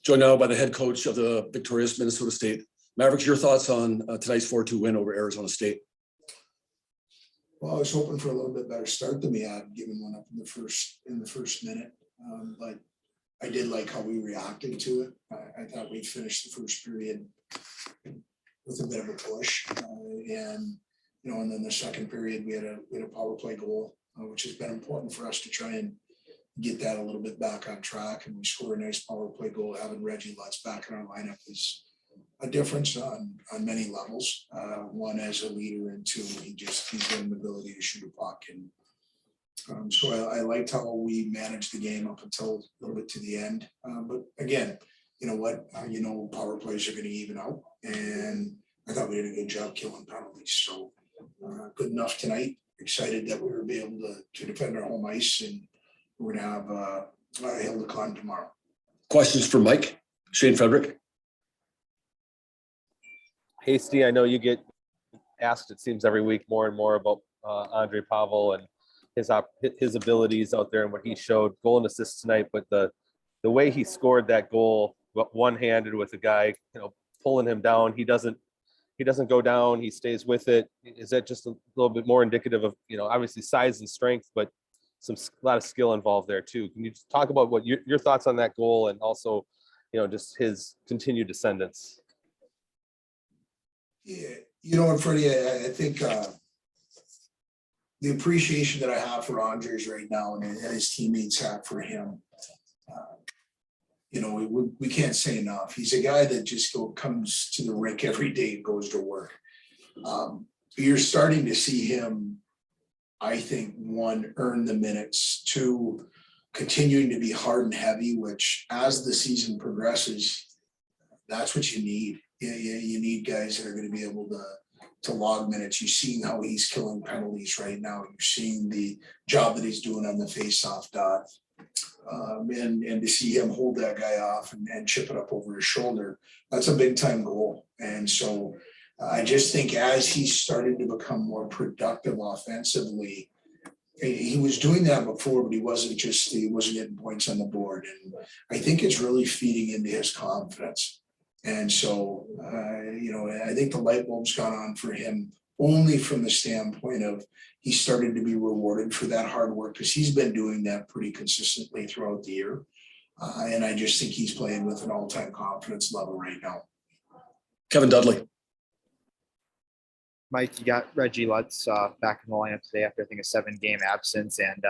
Joined now by the head coach of the victorious Minnesota State Mavericks. Your thoughts on tonight's 4-2 win over Arizona State? Well, I was hoping for a little bit better start than we had, giving one up in the first minute. But I did like how we reacted to it. I thought we finished the first period with a bit of a push, and then the second period we had a power play goal, which has been important for us to try and get that a little bit back on track. And we scored a nice power play goal. Having Reggie Lutz back in our lineup is a difference on many levels. One, as a leader, and two, he's got an ability to shoot a puck. And so I liked how we managed the game up until a little bit to the end. But again, you know what? Power plays are going to even out, and I thought we did a good job killing penalties. So good enough tonight. Excited that we were able to defend our home ice, and we're going to have a hill to climb tomorrow. Questions for Mike? Shane Frederick. Hasty, I know you get asked, it seems, every week more and more about Andre Pavel and his abilities out there and what he showed. Goal and assist tonight, but the way he scored that goal, one-handed with a guy, pulling him down, he doesn't go down. He stays with it. Is that just a little bit more indicative of obviously size and strength, but a lot of skill involved there too? Can you just talk about what your thoughts on that goal and also just his continued descendants? Yeah, Freddie, I think the appreciation that I have for Andres right now and his teammates have for him, we can't say enough. He's a guy that just comes to the rink every day and goes to work. You're starting to see him, I think, one, earn the minutes, two, continuing to be hard and heavy, which as the season progresses, that's what you need. You need guys that are going to be able to log minutes. You're seeing how he's killing penalties right now. You're seeing the job that he's doing on the face-off dot. And to see him hold that guy off and chip it up over his shoulder, that's a big time goal. And so I just think as he started to become more productive offensively, he was doing that before, but he wasn't getting points on the board. And I think it's really feeding into his confidence. And so, I think the light bulb's gone on for him only from the standpoint of he started to be rewarded for that hard work, because he's been doing that pretty consistently throughout the year. And I just think he's playing with an all-time confidence level right now. Kevin Dudley. Mike, you got Reggie Lutz back in the lineup today after, I think, a 7-game absence, and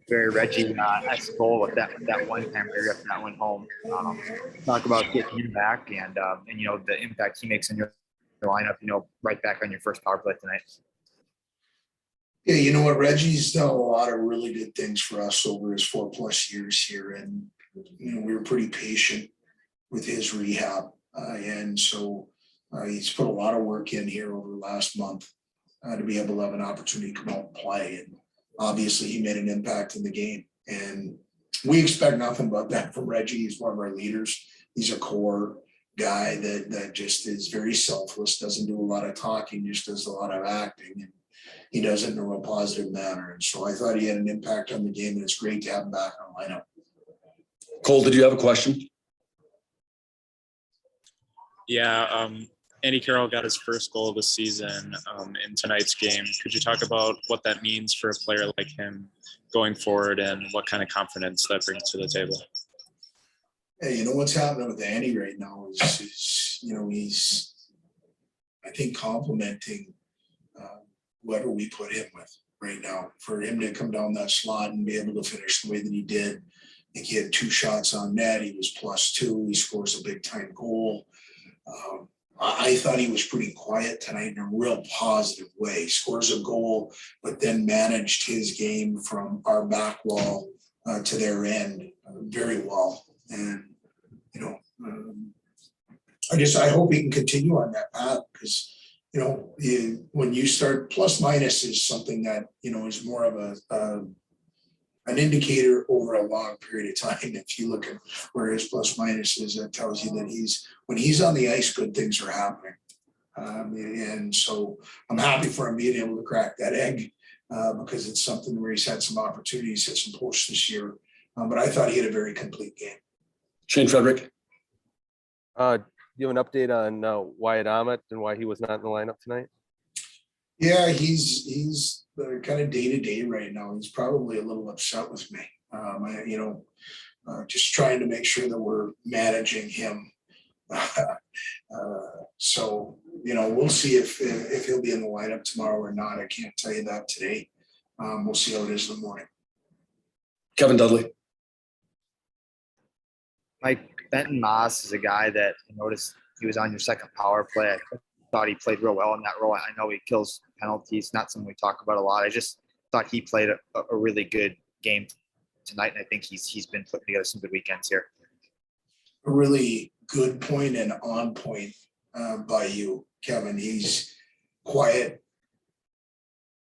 very Reggie-esque goal with that one time where you got that one home. Talk about getting him back and the impact he makes in your lineup, right back on your first power play tonight. Yeah, you know what? Reggie's done a lot of really good things for us over his 4+ years here. And, we were pretty patient with his rehab. And so he's put a lot of work in here over the last month to be able to have an opportunity to come out and play. And obviously he made an impact in the game. And we expect nothing but that from Reggie. He's one of our leaders. He's a core guy that just is very selfless, doesn't do a lot of talking, just does a lot of acting. And he does it in a real positive manner. And so I thought he had an impact on the game, and it's great to have him back on the lineup. Cole, did you have a question? Yeah, Andy Carroll got his first goal of the season in tonight's game. Could you talk about what that means for a player like him going forward and what kind of confidence that brings to the table? Hey, what's happening with Andy right now is he's, I think, complimenting whoever we put him with right now. For him to come down that slot and be able to finish the way that he did. I think he had 2 shots on net. He was +2. He scores a big time goal. I thought he was pretty quiet tonight in a real positive way. Scores a goal, but then managed his game from our back wall to their end very well. And, I hope he can continue on that path, because, when you start, plus minus is something that, is more of an indicator over a long period of time. If you look at where his plus minus is, that tells you that when he's on the ice, good things are happening. And so I'm happy for him being able to crack that egg because it's something where he's had some opportunities, hit some posts this year. But I thought he had a very complete game. Shane Frederick. Do you have an update on Wyatt Ahmed and why he was not in the lineup tonight? Yeah, he's kind of day to day right now. He's probably a little upset with me. Just trying to make sure that we're managing him. So, we'll see if he'll be in the lineup tomorrow or not. I can't tell you that today. We'll see how it is in the morning. Kevin Dudley. Mike, Benton Moss is a guy that I noticed he was on your second power play. I thought he played real well in that role. I know he kills penalties, not something we talk about a lot. I just thought he played a really good game tonight, and I think he's been putting together some good weekends here. A really good point and on point by you, Kevin. He's quiet,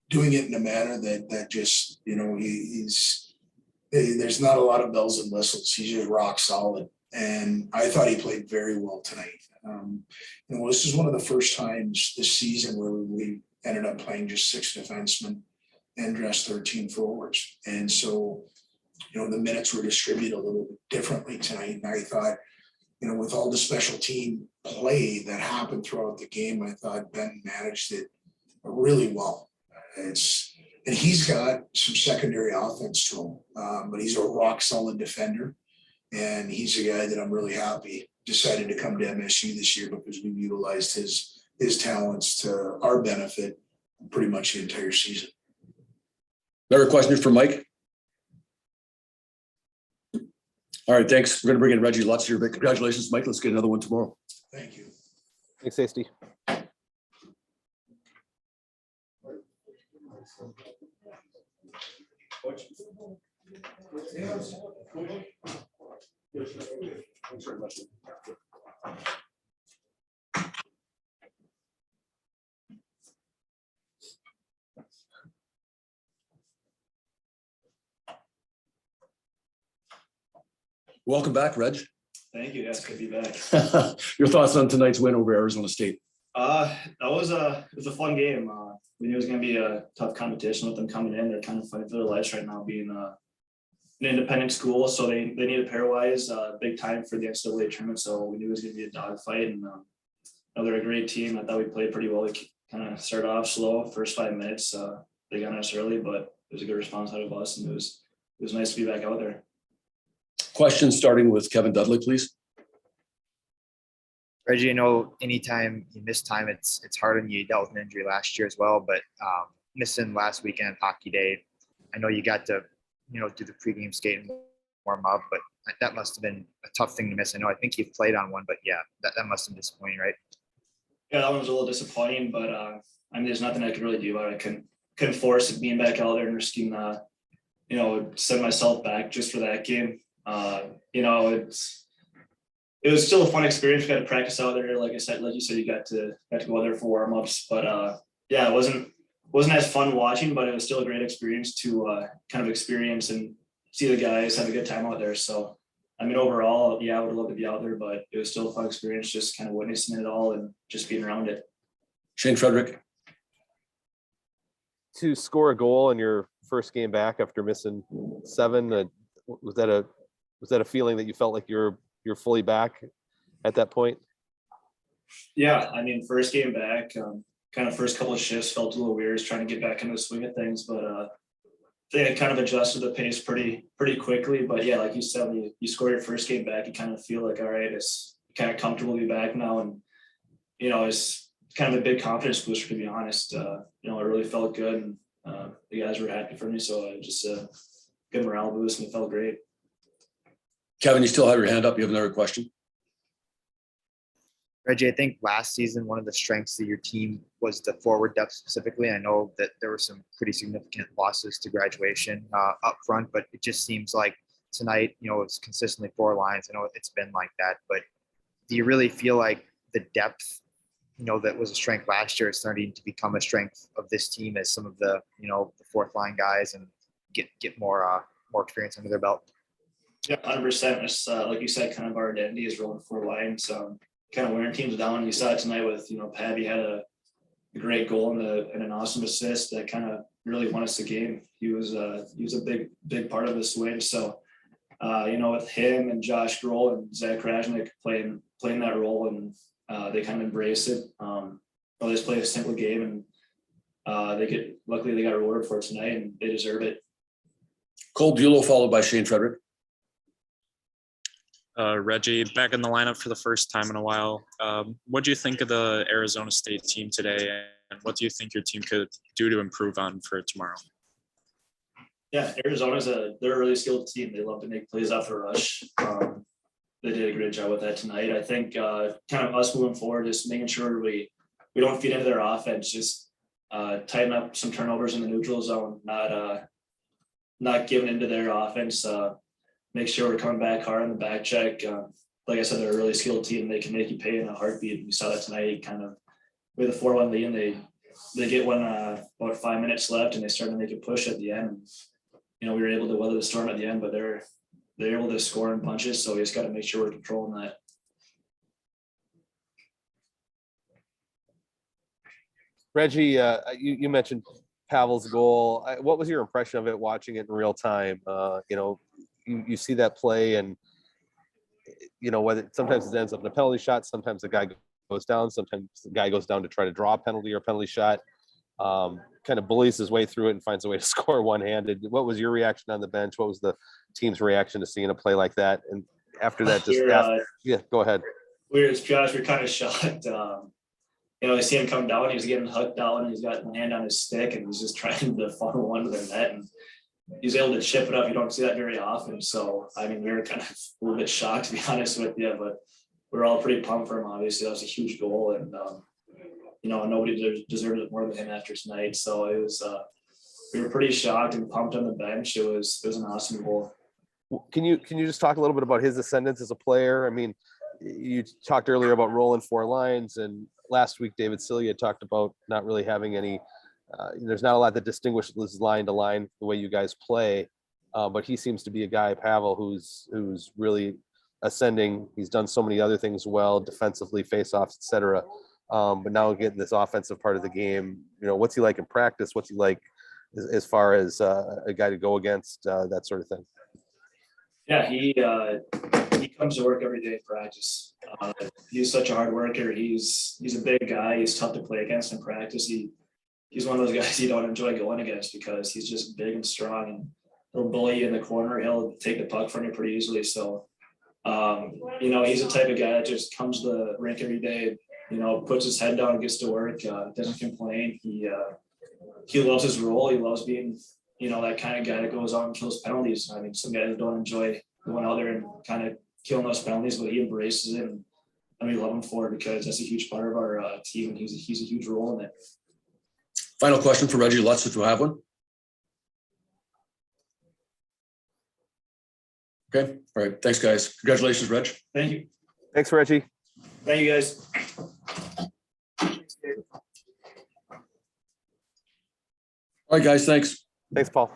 doing it in a manner that just, there's not a lot of bells and whistles. He's just rock solid. And I thought he played very well tonight. This is one of the first times this season where we ended up playing just 6 defensemen and dressed 13 forwards. And so, the minutes were distributed a little bit differently tonight. And I thought, with all the special team play that happened throughout the game, I thought Ben managed it really well. And he's got some secondary offense to him, but he's a rock solid defender. And he's a guy that I'm really happy decided to come to MSU this year because we've utilized his talents to our benefit pretty much the entire season. Another question for Mike. All right, thanks. We're going to bring in Reggie Lutz here, but congratulations, Mike. Let's get another one tomorrow. Thank you. Thanks, Hasty. Welcome back, Reg. Thank you. Yes, good to be back. Your thoughts on tonight's win over Arizona State? It was a fun game. We knew it was going to be a tough competition with them coming in. They're kind of fighting for their lives right now, being an independent school. So they needed pairwise big time for the NCAA tournament. So we knew it was going to be a dogfight. And they're a great team. I thought we played pretty well. We kind of started off slow first 5 minutes. They got us early, but it was a good response out of us, and it was nice to be back out there. Questions starting with Kevin Dudley, please. Reggie, anytime you miss time, it's hard on you. You dealt with an injury last year as well, but missing last weekend hockey day, I know you got to, do the pregame skate and warm up, but that must have been a tough thing to miss. I think you've played on one, but yeah, that must have been disappointing, right? Yeah, that one was a little disappointing, but there's nothing I could really do about it. I couldn't force it being back out there and risking, send myself back just for that game. It was still a fun experience. We got to practice out there. Like you said, you got to go there for warm-ups, but it wasn't as fun watching, but it was still a great experience to kind of experience and see the guys have a good time out there. So, overall, yeah, I would love to be out there, but it was still a fun experience, just kind of witnessing it all and just being around it. Shane Frederick. To score a goal in your first game back after missing 7, was that a feeling that you felt like you're fully back at that point? Yeah, first game back, kind of first couple of shifts felt a little weird, trying to get back into the swing of things, but I think I kind of adjusted the pace pretty quickly. But yeah, like you said, when you score your first game back, you kind of feel like, all right, it's kind of comfortable to be back now, and it's kind of a big confidence booster, to be honest. It really felt good, and the guys were happy for me, so I just good morale boost, and it felt great. Kevin, you still have your hand up. You have another question? Reggie, I think last season, one of the strengths of your team was the forward depth specifically. I know that there were some pretty significant losses to graduation up front, but it just seems like tonight, it's consistently 4 lines. I know it's been like that, but do you really feel like the depth, that was a strength last year is starting to become a strength of this team as some of the, the 4th line guys and get more experience under their belt? Yeah, 100%. It's like you said, kind of our identity is rolling 4 lines, kind of wearing teams down. You saw it tonight with, Pabby had a great goal and an awesome assist that kind of really won us the game. He was a big part of this win. So, with him and Josh Grohl and Zach Krajnik playing that role, and they kind of embrace it. They just play a simple game, and luckily they got rewarded for it tonight, and they deserve it. Cole Bulow followed by Shane Frederick. Reggie, back in the lineup for the first time in a while. What do you think of the Arizona State team today, and what do you think your team could do to improve on for tomorrow? Yeah, Arizona's they're a really skilled team. They love to make plays off the rush. They did a great job with that tonight. I think kind of us moving forward, just making sure we don't feed into their offense, just tighten up some turnovers in the neutral zone, not giving into their offense. Make sure we're coming back hard on the back check. Like I said, they're a really skilled team. They can make you pay in a heartbeat. We saw that tonight, kind of with a 4-1 lead, and they get one about 5 minutes left, and they start to make a push at the end. We were able to weather the storm at the end, but they're able to score in punches. So we just got to make sure we're controlling that. Reggie, you mentioned Pavel's goal. What was your impression of it watching it in real time? You see that play, and whether sometimes it ends up in a penalty shot, sometimes the guy goes down, sometimes the guy goes down to try to draw a penalty or penalty shot. Kind of bullies his way through it and finds a way to score one-handed. What was your reaction on the bench? What was the team's reaction to seeing a play like that? And after that, go ahead. We're kind of shocked. I see him come down. He's getting hooked down. He's got one hand on his stick, and he's just trying to funnel one to the net. And he's able to chip it up. You don't see that very often. So, we were kind of a little bit shocked, to be honest with you, but we're all pretty pumped for him. Obviously, that was a huge goal, and nobody deserved it more than him after tonight. So it was. We were pretty shocked and pumped on the bench. It was an awesome goal. Can you just talk a little bit about his ascendance as a player? You talked earlier about rolling 4 lines, and last week David Cilia talked about not really having any. There's not a lot that distinguishes line to line the way you guys play, but he seems to be a guy, Pavel, who's really ascending. He's done so many other things well, defensively, faceoffs, etc. But now getting this offensive part of the game, what's he like in practice? What's he like as far as a guy to go against, that sort of thing? Yeah, he comes to work every day in practice. He's such a hard worker. He's a big guy. He's tough to play against in practice. He's one of those guys you don't enjoy going against because he's just big and strong, and he'll bully you in the corner. He'll take the puck from you pretty easily. So, he's the type of guy that just comes to the rink every day, puts his head down and gets to work, doesn't complain. He loves his role. He loves being, that kind of guy that goes out and kills penalties. Some guys don't enjoy going out there and kind of killing those penalties, but he embraces it, and we love him for it because that's a huge part of our team, and he's a huge role in it. Final question for Reggie Lutz, if you have one. Okay. All right. Thanks, guys. Congratulations, Reg. Thank you. Thanks, Reggie. Thank you, guys. All right, guys. Thanks. Thanks, Paul.